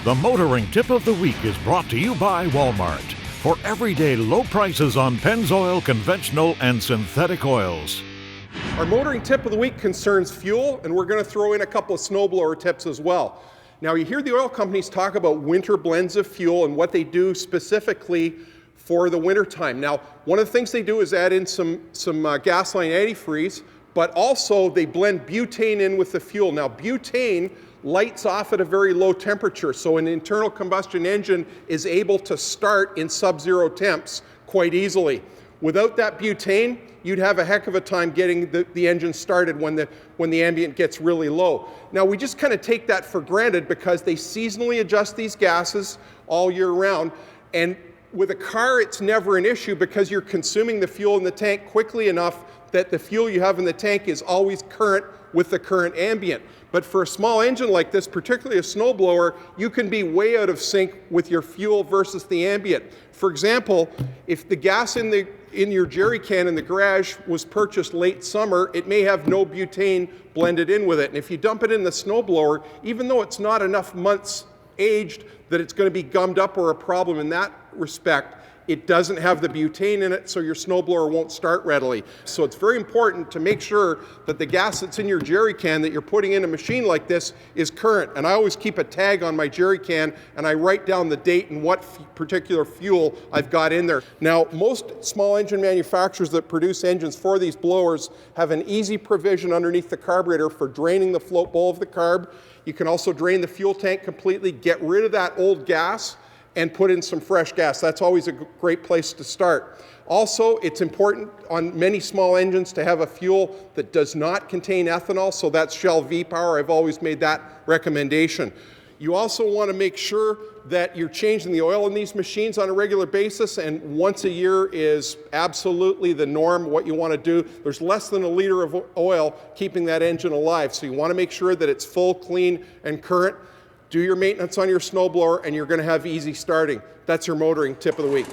The motoring tip of the week is brought to you by Walmart. For everyday low prices on Pennzoil, conventional and synthetic oils. Our motoring tip of the week concerns fuel, and we're going to throw in a couple of snowblower tips as well. Now, you hear the oil companies talk about winter blends of fuel and what they do specifically for the winter time. Now, one of the things they do is add in some gasoline antifreeze, but also they blend butane in with the fuel. Now, butane lights off at a very low temperature, so an internal combustion engine is able to start in sub-zero temps quite easily. Without that butane, you'd have a heck of a time getting the engine started when the ambient gets really low. Now, we just kind of take that for granted because they seasonally adjust these gases all year round, and with a car, it's never an issue because you're consuming the fuel in the tank quickly enough that the fuel you have in the tank is always current with the current ambient. But for a small engine like this, particularly a snowblower, you can be way out of sync with your fuel versus the ambient. For example, if the gas in your jerry can in the garage was purchased late summer, it may have no butane blended in with it. And if you dump it in the snowblower, even though it's not enough months aged that it's going to be gummed up or a problem in that respect, it doesn't have the butane in it, so your snowblower won't start readily. So it's very important to make sure that the gas that's in your jerry can that you're putting in a machine like this is current. And I always keep a tag on my jerry can, and I write down the date and what particular fuel I've got in there. Now, most small engine manufacturers that produce engines for these blowers have an easy provision underneath the carburetor for draining the float bowl of the carb. You can also drain the fuel tank completely, get rid of that old gas, and put in some fresh gas. That's always a great place to start. Also, it's important on many small engines to have a fuel that does not contain ethanol, so that's Shell V-Power. I've always made that recommendation. You also want to make sure that you're changing the oil in these machines on a regular basis, and once a year is absolutely the norm, what you want to do. There's less than a liter of oil keeping that engine alive, so you want to make sure that it's full, clean, and current. Do your maintenance on your snowblower, and you're going to have easy starting. That's your motoring tip of the week.